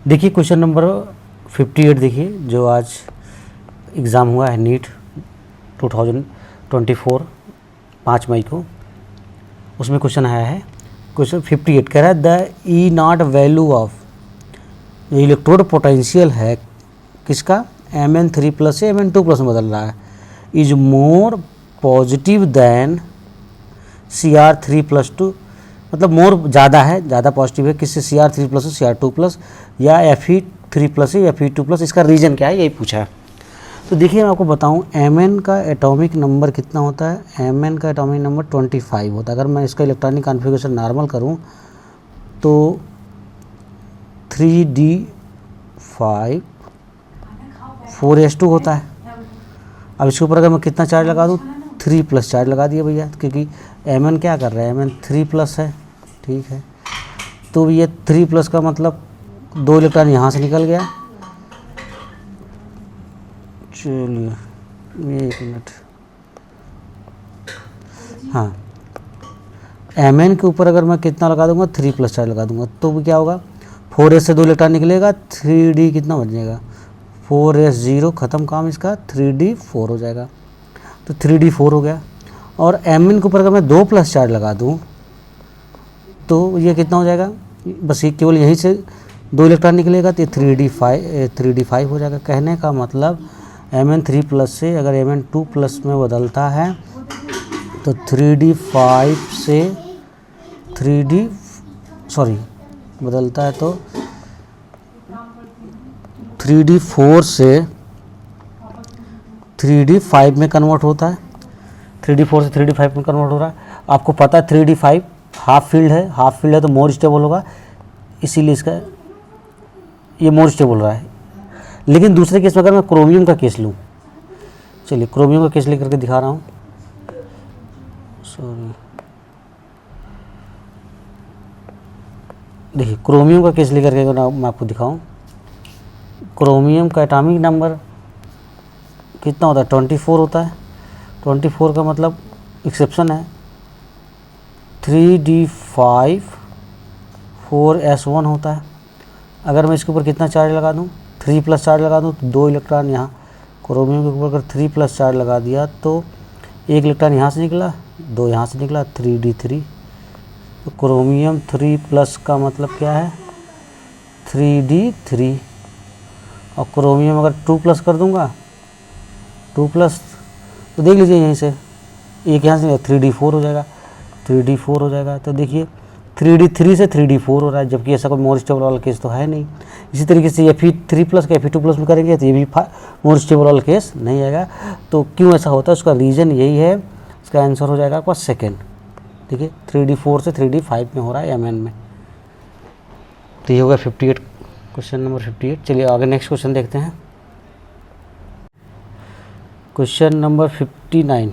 देखिए question number 58 देखिए, जो आज एग्ज़ाम हुआ है नीट 2024 5 मई को, उसमें क्वेश्चन आया है। क्वेश्चन 58 कह रहा है the E not value of, जो इलेक्ट्रोड पोटेंशियल है किसका, Mn3+ से Mn2+ में बदल रहा है, is more positive then Cr3+2, मतलब मोर ज़्यादा है, ज़्यादा पॉजिटिव है किससे, Cr3+ से Cr2+ या Fe3+ से Fe2+, इसका रीज़न क्या है यही पूछा है। तो देखिए मैं आपको बताऊं Mn का एटॉमिक नंबर कितना होता है, Mn का एटॉमिक नंबर 25 होता है। अगर मैं इसका इलेक्ट्रॉनिक कॉन्फ़िगरेशन नॉर्मल करूं तो 3d5 4s2 होता है। अब इसके ऊपर अगर मैं कितना चार्ज लगा दूं, 3+ चार्ज लगा दिया भैया, क्योंकि Mn क्या कर रहा है, Mn 3+ है, ठीक है। तो ये 3+ का मतलब 2 इलेक्ट्रॉन यहाँ से निकल गया। चलिए एक मिनट, हाँ Mn के ऊपर अगर मैं कितना लगा दूंगा, 3+ चार्ज लगा दूंगा, तो भी क्या होगा, 4s से 2 इलेक्ट्रॉन निकलेगा, 3d कितना बन जाएगा, 4s0, ख़त्म काम इसका, 3d4 हो जाएगा। तो 3d4 हो गया। और Mn के ऊपर अगर मैं 2+ चार्ज लगा दूं तो ये कितना हो जाएगा, बस ये केवल यहीं से 2 इलेक्ट्रॉन निकलेगा, तो 3d5 हो जाएगा। कहने का मतलब Mn3+ से अगर Mn2+ में बदलता है तो 3d5 से 3d बदलता है तो 3d4 से 3d5 में कन्वर्ट होता है, 3d4 से 3d5 में कन्वर्ट हो रहा है। आपको पता है 3d5 हाफ फील्ड है तो मोर स्टेबल होगा, इसीलिए इसका ये मोर स्टेबल रहा है। लेकिन दूसरे केस में अगर मैं क्रोमियम का केस लूँ, चलिए क्रोमियम का केस लेकर के दिखा रहा हूँ, देखिए क्रोमियम का केस लेकर के मैं आपको दिखाऊं, क्रोमियम का एटॉमिक नंबर कितना होता है, 24 होता है। 24 का मतलब एक्सेप्शन है, 3d5 4s1 होता है। अगर मैं इसके ऊपर कितना चार्ज लगा दूं, 3+ चार्ज लगा दूं तो 2 इलेक्ट्रॉन यहाँ, क्रोमियम के ऊपर अगर 3+ चार्ज लगा दिया तो 1 इलेक्ट्रॉन यहाँ से निकला, 2 यहाँ से निकला, 3d3। तो क्रोमियम 3+ का मतलब क्या है, 3d3। और क्रोमियम अगर 2+ कर दूंगा, 2+ तो देख लीजिए यहीं से एक यहाँ से 3d4 हो जाएगा, 3d4 हो जाएगा। तो देखिए 3d3 से 3d4 हो रहा है, जबकि ऐसा कोई मोर स्टेबल वाला केस तो है नहीं। इसी तरीके से Fe3+ का Fe2+ में करेंगे तो ये भी मोर स्टेबल वाला केस नहीं आएगा। तो क्यों ऐसा होता है, उसका रीज़न यही है। इसका आंसर हो जाएगा आपका सेकेंड। देखिए 3d4 से 3d5 में हो रहा है Mn में। तो ये होगा 58, क्वेश्चन नंबर 58। चलिए आगे नेक्स्ट क्वेश्चन देखते हैं। क्वेश्चन नंबर 59,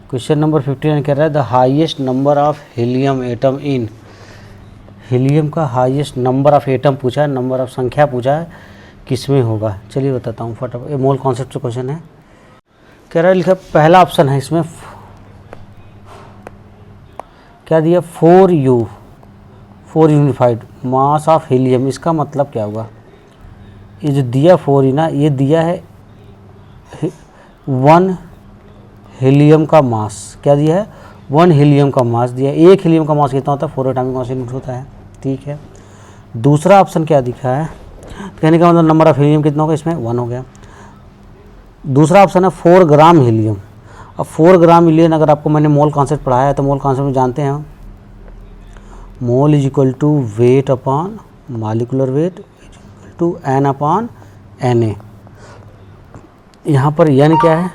क्वेश्चन नंबर 59 कह रहा है the highest number of helium atom in, helium का हाईएस्ट नंबर ऑफ एटम पूछा है, नंबर ऑफ संख्या पूछा है, किसमें होगा। चलिए बताता हूँ फटाफट, ये मोल कॉन्सेप्ट का क्वेश्चन है। कह रहा है लिखा पहला ऑप्शन है इसमें, क्या दिया, 4U 4 unified mass of helium. इसका मतलब क्या होगा, ये जो दिया 4 ना, ये दिया है 1 हीलियम का मास, क्या दिया है, 1 हीलियम का मास दिया। एक हीलियम का मास कितना होता है, 4 एटॉमिक मास यूनिट होता है, ठीक है। दूसरा ऑप्शन क्या दिखा है, कहने का मतलब नंबर ऑफ हीलियम कितना होगा, इसमें 1 हो गया। दूसरा ऑप्शन है 4 ग्राम हीलियम। अब 4 ग्राम हीलियम अगर आपको मैंने मोल कॉन्सेप्ट पढ़ाया है तो मोल कॉन्सेप्ट में जानते हैं, mole is equal to weight upon molecular weight is equal to N upon Na। यहाँ पर N क्या है,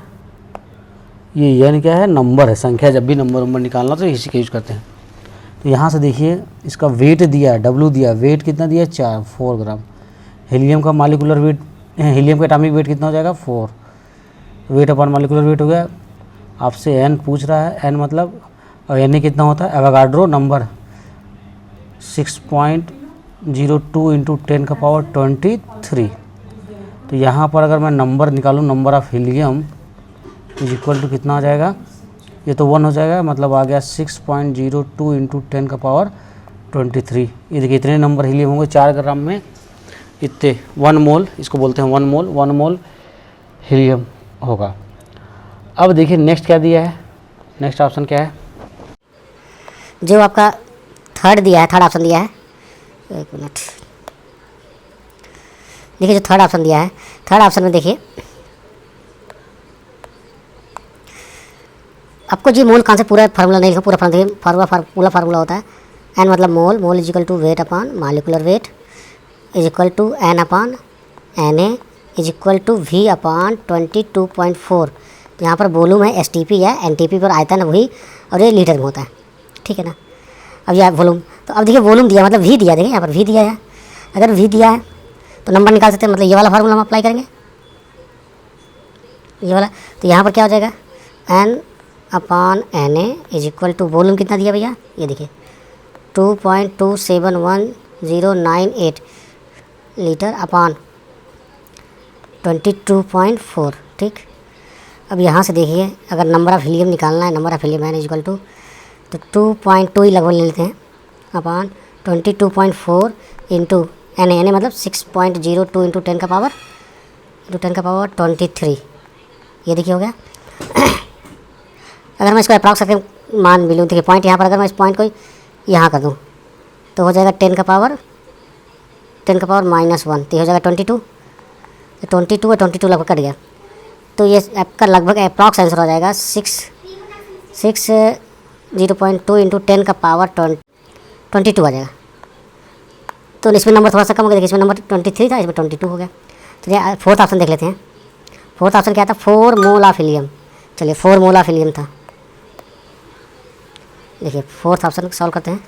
ये N क्या है, नंबर है, संख्या। जब भी नंबर निकालना तो इसी का यूज करते हैं। तो यहाँ से देखिए इसका वेट दिया है, W दिया, वेट कितना दिया है, 4 ग्राम। हीलियम का मॉलिक्यूलर वेट, हीलियम का एटॉमिक वेट कितना हो जाएगा, 4। वेट अपॉन मॉलिक्यूलर वेट हो गया। आपसे N पूछ रहा है, N मतलब, और Na कितना होता है, एवोगाड्रो नंबर 6.02 इंटू 10⁻23। तो यहाँ पर अगर मैं नंबर निकालूँ, number of helium is equal to कितना आ जाएगा, ये तो 1 हो जाएगा, मतलब आ गया 6.02 इंटू 10⁻ 23। ये देखिए इतने नंबर हीलियम होंगे 4 ग्राम में, इतने 1 मोल, इसको बोलते हैं 1 मोल हीलियम होगा। अब देखिए नेक्स्ट क्या दिया है, नेक्स्ट ऑप्शन क्या है, जो आपका थर्ड ऑप्शन दिया है, एक मिनट, देखिए जो थर्ड ऑप्शन दिया है, थर्ड ऑप्शन में देखिए आपको जी मोल कहाँ से पूरा फार्मूला नहीं लिखा, पूरा फार्मूला होता है एन मतलब mole, mole is equal to weight upon molecular weight is equal to N upon N A is equal to v upon 22.4। तो यहाँ पर वॉल्यूम है एसटीपी है, एनटीपी पर आयतन है वही, और ये लीटर में होता है, ठीक है ना। अब यह वॉल्यूम, तो अब देखिए वॉल्यूम दिया मतलब वी दिया, देखिए यहाँ पर वी दिया है, अगर वी दिया है तो नंबर निकाल सकते हैं, मतलब ये वाला फार्मूला हम अप्लाई करेंगे, ये वाला। तो यहाँ पर क्या हो जाएगा, N upon N A is equal to volume कितना दिया भैया, ये देखिए 2.271098 लीटर अपॉन 22.4, ठीक। अब यहाँ से देखिए अगर नंबर ऑफ हीलियम निकालना है, number of helium N is equal to, तो 2.2 ही लगभग ले लेते हैं अपॉन 22.4 इंटू एन ए मतलब 6.02 इंटू 10 का पावर 23, ये देखिए हो गया। अगर मैं इसको अप्रॉक्स करके मान भी लूँ, देखिए पॉइंट यहाँ पर अगर मैं इस पॉइंट को यहाँ कर दूँ तो हो जाएगा 10 का पावर -1, तो हो जाएगा 22, तो 22 और 22 लगभग कट गया, तो ये आपका लगभग अप्रॉक्स आंसर हो जाएगा 0.2 इंटू 10 का पावर 22 आ जाएगा। तो इसमें नंबर थोड़ा सा कम हो गया, देखिए इसमें नंबर 23 था, इसमें 22 हो गया। चलिए फोर्थ ऑप्शन देख लेते हैं, फोर्थ ऑप्शन क्या था, 4 मोल ऑफ हीलियम। चलिए 4 मोल ऑफ हीलियम था, देखिए फोर्थ ऑप्शन सॉल्व करते हैं।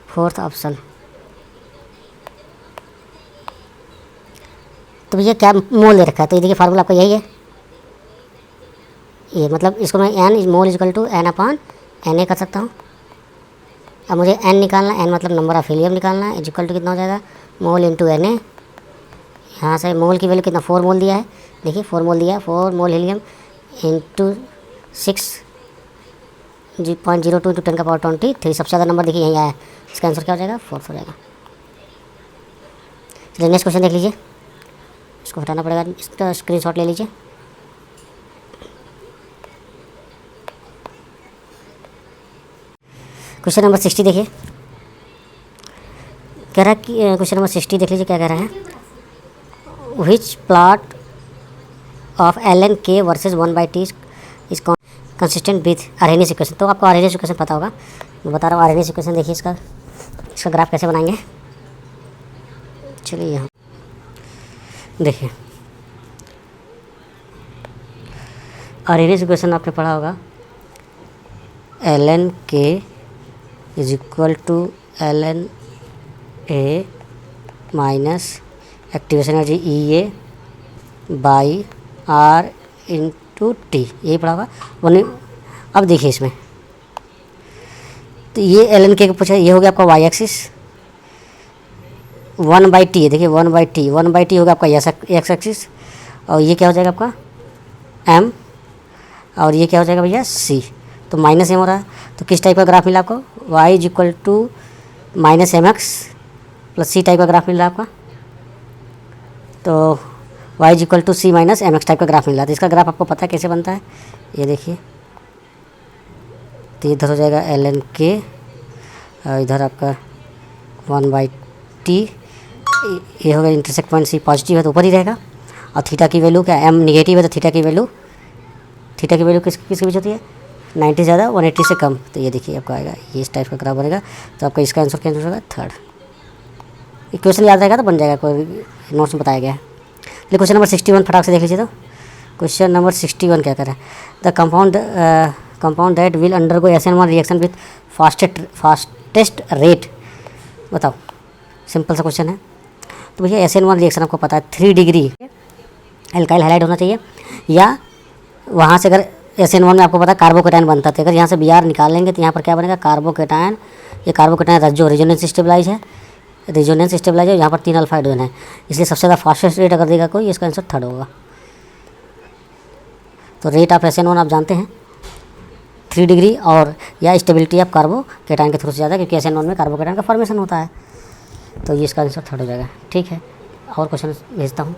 फोर्थ ऑप्शन, तो भैया क्या मोल दे रखा है, तो ये देखिए फार्मूला आपका यही है, ये मतलब इसको मैं N is mole equal to N upon N A कर सकता हूँ। अब मुझे एन निकालना है, एन मतलब नंबर ऑफ हीलियम निकालना है, इजकल टू कितना हो जाएगा, मोल इंटू एन ए। यहाँ से मोल की वैल्यू कितना 4 मोल दिया है, देखिए 4 मोल दिया है, 4 मोल हीलियम इंटू 6.02 इंटू 10 का पावर 23, सबसे ज़्यादा नंबर देखिए यहीं आया है, इसका आंसर क्या हो जाएगा, 4 हो जाएगा। चलिए नेक्स्ट क्वेश्चन देख लीजिए, इसको हटाना पड़ेगा, इसका स्क्रीनशॉट ले लीजिए। क्वेश्चन नंबर 60 देखिए, कह रहा है कि क्वेश्चन नंबर 60 देख लीजिए क्या कह रहा है, विच प्लॉट ऑफ एल एन के versus 1/t is consistent with RNS equation. तो आपको आरएनएस इक्वेशन पता होगा, मैं बता रहा हूँ आरएनएस इक्वेशन। देखिए इसका ग्राफ कैसे बनाएंगे, चलिए यहाँ देखिए आरएनएस इक्वेशन आपने पढ़ा होगा, L N K is equal to L N A minus activation energy E A by R into T, यही पढ़ा होगा। अब देखिए इसमें, तो ये एल एन के पूछा, ये हो गया आपका वाई एक्सिस, 1/t है, देखिए 1/t हो गया आपका एक्स एक्सिस, और ये क्या हो जाएगा आपका m, और ये क्या हो जाएगा भैया c, तो -m हो रहा है। तो किस टाइप का ग्राफ मिला आपको, y is equal to -mx plus c type का ग्राफ मिल रहा है आपका, तो y is equal to c minus mx type का ग्राफ मिल रहा है। तो इसका ग्राफ आपको पता है कैसे बनता है, ये देखिए, तो इधर हो जाएगा एल एन के, और इधर आपका 1/t, ये होगा इंटरसेक्ट पॉइंट सी पॉजिटिव है तो ऊपर ही रहेगा, और थीटा की वैल्यू क्या m निगेटिव है, तो थीटा की वैल्यू किसके बीच होती है, 90 ज़्यादा 180 से कम। तो ये देखिए आपका आएगा, ये इस टाइप का ग्राफ बनेगा, तो आपका इसका आंसर क्या होगा, थर्ड। इक्वेशन याद रहेगा तो बन जाएगा, कोई नोट्स में बताया गया है। चलिए क्वेश्चन नंबर 61 फटाक से देख लीजिए। तो क्वेश्चन नंबर 61 क्या कर रहा है, the compound that will undergo SN1 reaction with fastest rate, बताओ, सिंपल सा क्वेश्चन है। तो भैया SN1 रिएक्शन आपको पता है 3 डिग्री एल्काइल हैलाइड होना चाहिए, या वहाँ से अगर SN1 में आपको पता है कार्बोकेटायन बनता है, अगर यहाँ से Br निकाल लेंगे तो यहाँ पर क्या बनेगा, कार्बोकेटायन। ये कार्बोकेटायन जो रेजोनेंस स्टेबलाइज है, यहाँ पर 3 अल्फा हाइड्रोजन है, इसलिए सबसे ज़्यादा फास्टेस्ट रेट अगर देगा कोई, इसका आंसर थर्ड होगा। तो रेट ऑफ SN1 आप जानते हैं, 3 डिग्री, और या स्टेबिलिटी ऑफ कार्बोकेटाइन के थ्रू से ज़्यादा, क्योंकि SN1 में कार्बोकेटाइन का फॉर्मेशन होता है। तो ये इसका आंसर 3rd हो जाएगा। ठीक है, और क्वेश्चन भेजता हूँ।